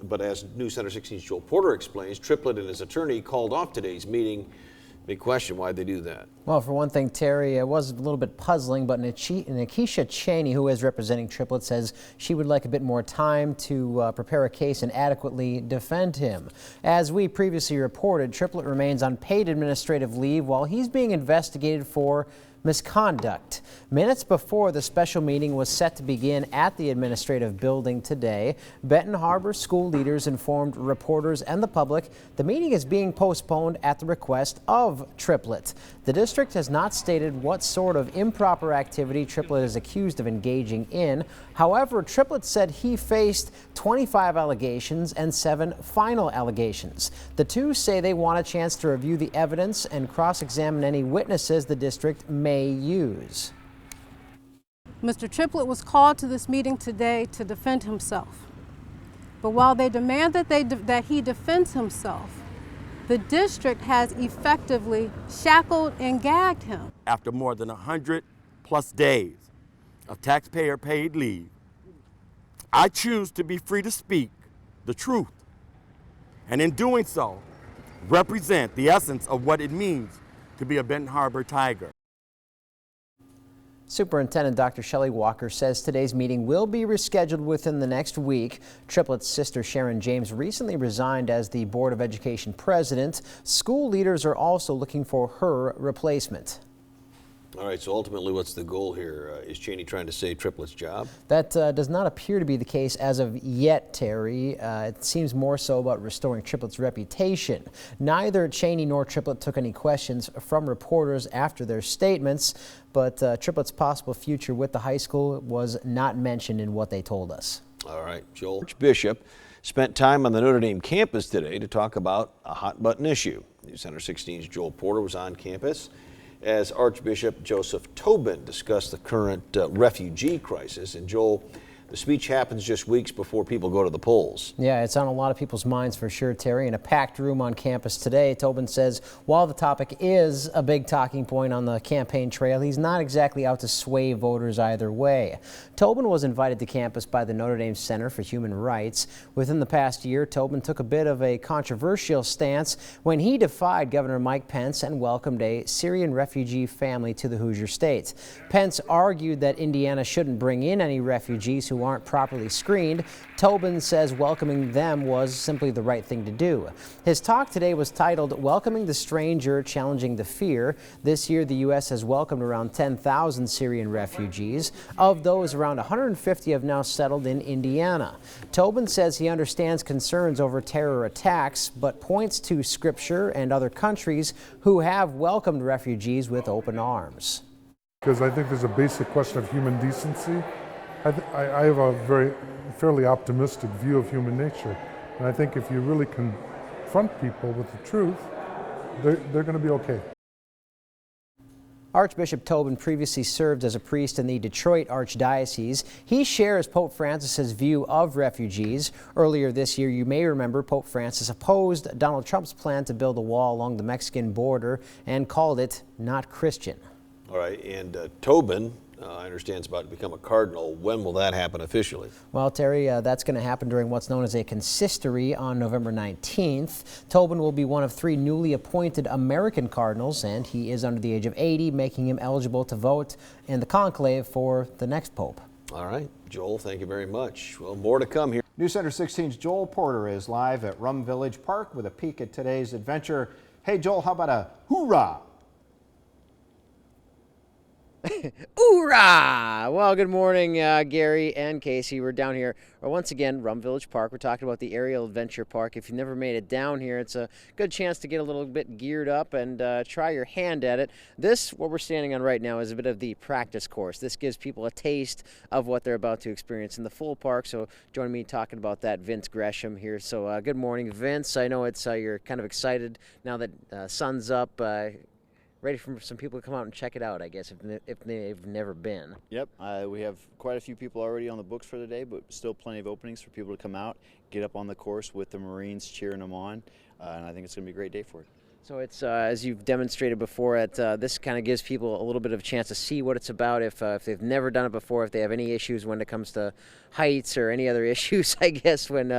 But as News Center 16's Joel Porter explains, Triplett and his attorney called off today's meeting. Big question, why'd they do that? Well, for one thing, Terry, it was a little bit puzzling, but Nikisha Cheney, who is representing Triplett, says she would like a bit more time to prepare a case and adequately defend him. As we previously reported, Triplett remains on paid administrative leave while he's being investigated for misconduct. Minutes before the special meeting was set to begin at the administrative building today, Benton Harbor school leaders informed reporters and the public the meeting is being postponed at the request of Triplett. The district has not stated what sort of improper activity Triplett is accused of engaging in. However, Triplett said he faced 25 allegations and 7 final allegations. The two say they want a chance to review the evidence and cross-examine any witnesses the district may use. Mr. Triplett was called to this meeting today to defend himself. But while they demand that he defends himself, the district has effectively shackled and gagged him. After more than 100+ days of taxpayer-paid leave, I choose to be free to speak the truth, and in doing so, represent the essence of what it means to be a Benton Harbor Tiger. Superintendent Dr. Shelley Walker says today's meeting will be rescheduled within the next week. Triplett's sister Sharon James recently resigned as the Board of Education president. School leaders are also looking for her replacement. All right, so ultimately what's the goal here? Is Cheney trying to save Triplett's job? That does not appear to be the case as of yet, Terry. It seems more so about restoring Triplett's reputation. Neither Cheney nor Triplett took any questions from reporters after their statements, but Triplett's possible future with the high school was not mentioned in what they told us. All right, Joel. Archbishop spent time on the Notre Dame campus today to talk about a hot-button issue. News Center 16's Joel Porter was on campus as Archbishop Joseph Tobin discussed the current refugee crisis. And Joel, the speech happens just weeks before people go to the polls. Yeah, it's on a lot of people's minds for sure, Terry. In a packed room on campus today, Tobin says while the topic is a big talking point on the campaign trail, he's not exactly out to sway voters either way. Tobin was invited to campus by the Notre Dame Center for Human Rights. Within the past year, Tobin took a bit of a controversial stance when he defied Governor Mike Pence and welcomed a Syrian refugee family to the Hoosier State. Pence argued that Indiana shouldn't bring in any refugees who aren't properly screened. Tobin says welcoming them was simply the right thing to do. His talk today was titled "Welcoming the Stranger, Challenging the Fear." This year, the U.S. has welcomed around 10,000 Syrian refugees. Of those, around 150 have now settled in Indiana. Tobin says he understands concerns over terror attacks, but points to Scripture and other countries who have welcomed refugees with open arms. Because I think there's a basic question of human decency. I have a fairly optimistic view of human nature. And I think if you really confront people with the truth, they're going to be okay. Archbishop Tobin previously served as a priest in the Detroit Archdiocese. He shares Pope Francis's view of refugees. Earlier this year, you may remember Pope Francis opposed Donald Trump's plan to build a wall along the Mexican border and called it not Christian. All right, and Tobin, I understand, is about to become a cardinal. When will that happen officially? Well, Terry, that's going to happen during what's known as a consistory on November 19th. Tobin will be one of 3 newly appointed American cardinals, and he is under the age of 80, making him eligible to vote in the conclave for the next pope. All right, Joel, thank you very much. Well, more to come here. News Center 16's Joel Porter is live at Rum Village Park with a peek at today's adventure. Hey, Joel, how about a hoorah? Hoorah! Well, good morning, Gary and Casey. We're down here, once again, Rum Village Park. We're talking about the Aerial Adventure Park. If you've never made it down here, it's a good chance to get a little bit geared up and try your hand at it. This, what we're standing on right now, is a bit of the practice course. This gives people a taste of what they're about to experience in the full park. So joining me talking about that, Vince Gresham here. So good morning, Vince. I know it's you're kind of excited now that sun's up. Ready for some people to come out and check it out, I guess, if they've never been. Yep, we have quite a few people already on the books for the day, but still plenty of openings for people to come out, get up on the course with the Marines cheering them on, and I think it's going to be a great day for it. So it's, as you've demonstrated before, this kind of gives people a little bit of a chance to see what it's about if they've never done it before, if they have any issues when it comes to heights or any other issues, I guess, when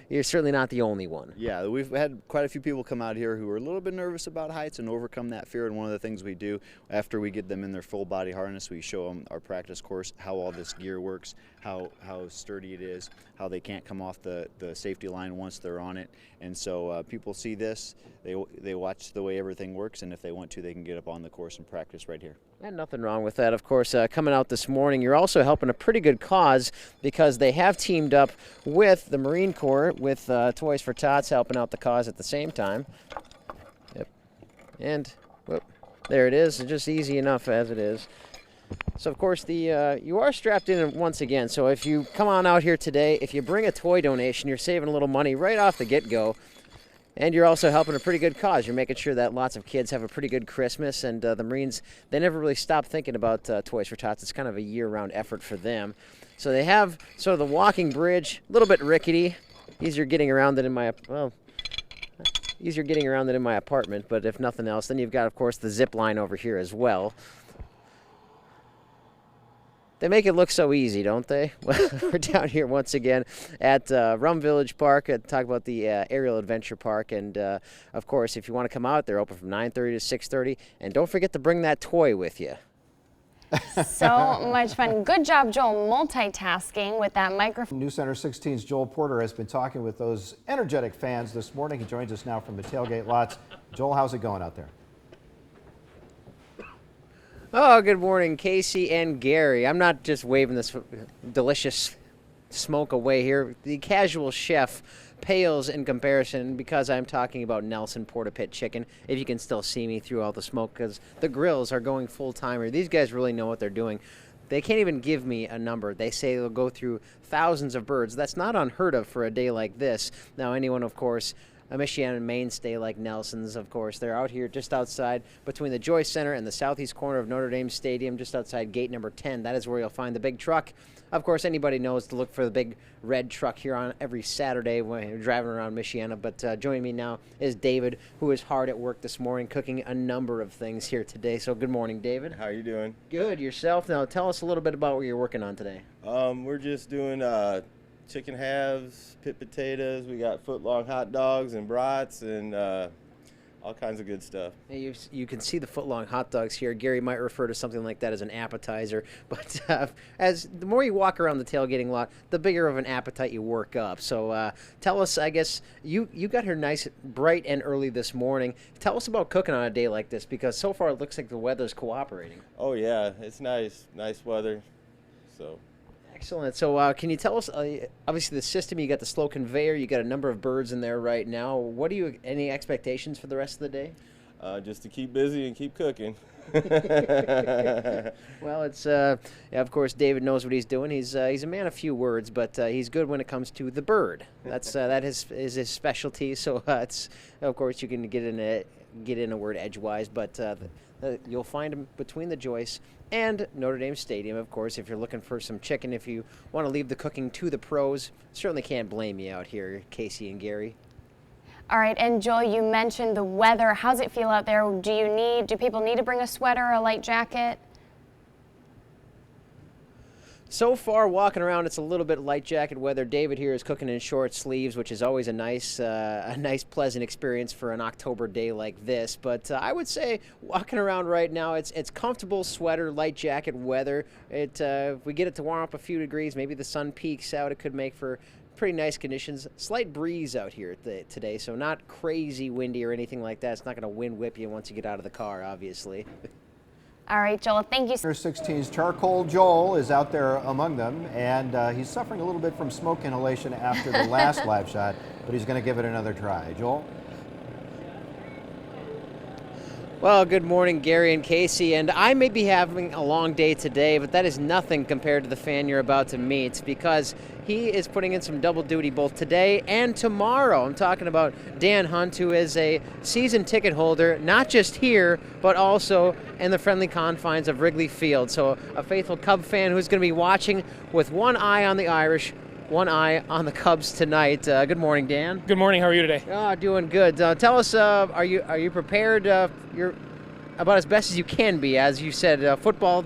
you're certainly not the only one. Yeah, we've had quite a few people come out here who are a little bit nervous about heights and overcome that fear. And one of the things we do after we get them in their full body harness, we show them our practice course, how all this gear works, how sturdy it is, how they can't come off the safety line once they're on it. And so people see this, they watch the way everything works, and if they want to, they can get up on the course and practice right here. And nothing wrong with that, of course. Coming out this morning, you're also helping a pretty good cause because they have teamed up with the Marine Corps, with Toys for Tots helping out the cause at the same time. Yep. And whoop, there it is. It's just easy enough as it is. So, of course, you are strapped in once again. So if you come on out here today, if you bring a toy donation, you're saving a little money right off the get-go. And you're also helping a pretty good cause. You're making sure that lots of kids have a pretty good Christmas. And the Marines, they never really stop thinking about Toys for Tots. It's kind of a year-round effort for them. So they have sort of the walking bridge, a little bit rickety. Easier getting around than in my, easier getting around than in my apartment. But if nothing else, then you've got, of course, the zip line over here as well. They make it look so easy, don't they? We're down here once again at Rum Village Park to talk about the Aerial Adventure Park. And, of course, if you want to come out, they're open from 9:30 to 6:30. And don't forget to bring that toy with you. So much fun. Good job, Joel, multitasking with that microphone. News Center 16's Joel Porter has been talking with those energetic fans this morning. He joins us now from the tailgate lots. Joel, how's it going out there? Oh, good morning, Casey and Gary. I'm not just waving this delicious smoke away here. The casual chef pales in comparison because I'm talking about Nelson Porta Pit Chicken, if you can still see me through all the smoke, because the grills are going full-timer. These guys really know what they're doing. They can't even give me a number. They say they'll go through thousands of birds. That's not unheard of for a day like this. Now, anyone, of course, a Michiana mainstay like Nelson's, of course. They're out here just outside between the Joyce Center and the southeast corner of Notre Dame Stadium, just outside gate number 10. That is where you'll find the big truck. Of course, anybody knows to look for the big red truck here on every Saturday when you're driving around Michiana. But joining me now is David, who is hard at work this morning, cooking a number of things here today. So good morning, David. How you doing? Good. Yourself? Now tell us a little bit about what you're working on today. We're just doing chicken halves, pit potatoes. We got foot-long hot dogs and brats and all kinds of good stuff. Hey, you can see the foot-long hot dogs here. Gary might refer to something like that as an appetizer, but as the more you walk around the tailgating lot, the bigger of an appetite you work up. So tell us, I guess, you got here nice, bright and early this morning. Tell us about cooking on a day like this, because so far it looks like the weather's cooperating. Oh yeah, it's nice weather. So. Excellent. So can you tell us, obviously the system, you got the slow conveyor, you got a number of birds in there right now. What any expectations for the rest of the day? Just to keep busy and keep cooking. Well, it's, yeah, of course, David knows what he's doing. He's a man of few words, but he's good when it comes to the bird. That is his specialty. So it's, of course, you can get in a word edgewise, but you'll find him between the Joyce and Notre Dame Stadium, of course. If you're looking for some chicken, if you want to leave the cooking to the pros, certainly can't blame you out here, Casey and Gary. All right, and Joel, you mentioned the weather. How's it feel out there? Do people need to bring a sweater or a light jacket? So far, walking around, it's a little bit light jacket weather. David here is cooking in short sleeves, which is always a nice, pleasant experience for an October day like this. But I would say walking around right now, it's comfortable sweater, light jacket weather. If we get it to warm up a few degrees, maybe the sun peaks out, it could make for pretty nice conditions. Slight breeze out here today, so not crazy windy or anything like that. It's not going to wind whip you once you get out of the car, obviously. All right, Joel, thank you. 16's Charcoal Joel is out there among them, and he's suffering a little bit from smoke inhalation after the last live shot, but he's going to give it another try. Joel? Well, good morning, Gary and Casey, and I may be having a long day today, but that is nothing compared to the fan you're about to meet, because he is putting in some double duty both today and tomorrow. I'm talking about Dan Hunt, who is a season ticket holder, not just here, but also in the friendly confines of Wrigley Field. So a faithful Cub fan who's going to be watching with one eye on the Irish, one eye on the Cubs tonight. Good morning, Dan. Good morning. How are you today? Oh, doing good. Tell us, are you prepared? You're about as best as you can be, as you said. Football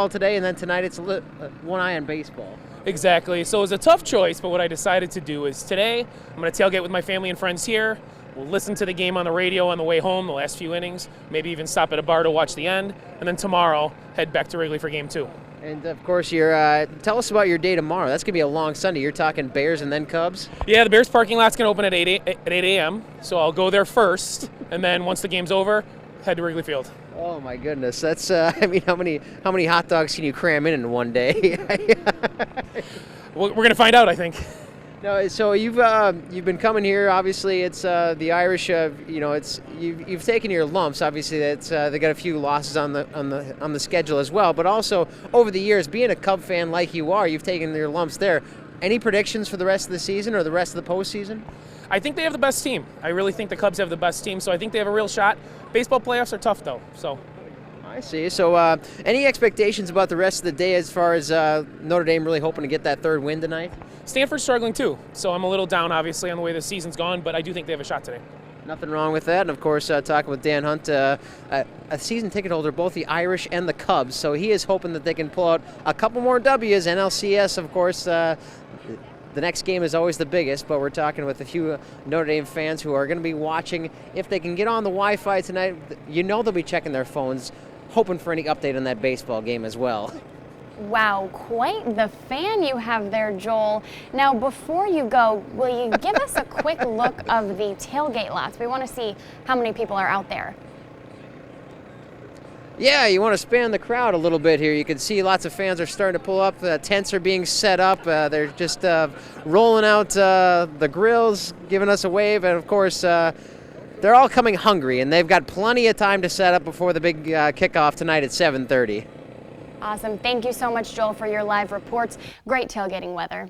today, and then tonight it's one eye on baseball. Exactly. So it was a tough choice, but what I decided to do is today I'm going to tailgate with my family and friends here. We'll listen to the game on the radio on the way home, the last few innings, maybe even stop at a bar to watch the end, and then tomorrow head back to Wrigley for game 2. And of course, tell us about your day tomorrow. That's going to be a long Sunday. You're talking Bears and then Cubs? Yeah, the Bears parking lot's going to open at 8 a.m., so I'll go there first, and then once the game's over, head to Wrigley Field. Oh my goodness, that's I mean, how many hot dogs can you cram in one day? We're going to find out, I think. No, so you've been coming here. Obviously, it's the Irish. You've taken your lumps. Obviously, that's they got a few losses on the schedule as well. But also over the years, being a Cub fan like you are, you've taken your lumps there. Any predictions for the rest of the season or the rest of the postseason? I think they have the best team. I really think the Cubs have the best team, so I think they have a real shot. Baseball playoffs are tough, though. So. I see. So, any expectations about the rest of the day as far as Notre Dame really hoping to get that third win tonight? Stanford's struggling too, so I'm a little down, obviously, on the way the season's gone, but I do think they have a shot today. Nothing wrong with that. And, of course, talking with Dan Hunt, a season ticket holder, both the Irish and the Cubs, so he is hoping that they can pull out a couple more W's. NLCS, of course, the next game is always the biggest, but we're talking with a few Notre Dame fans who are going to be watching. If they can get on the Wi-Fi tonight, you know they'll be checking their phones, hoping for any update on that baseball game as well. Wow, quite the fan you have there, Joel. Now, before you go, will you give us a quick look of the tailgate lots? We want to see how many people are out there. Yeah, you want to span the crowd a little bit here. You can see lots of fans are starting to pull up. The tents are being set up. They're just rolling out the grills, giving us a wave. And, of course, they're all coming hungry, and they've got plenty of time to set up before the big kickoff tonight at 7:30. Awesome. Thank you so much, Joel, for your live reports. Great tailgating weather.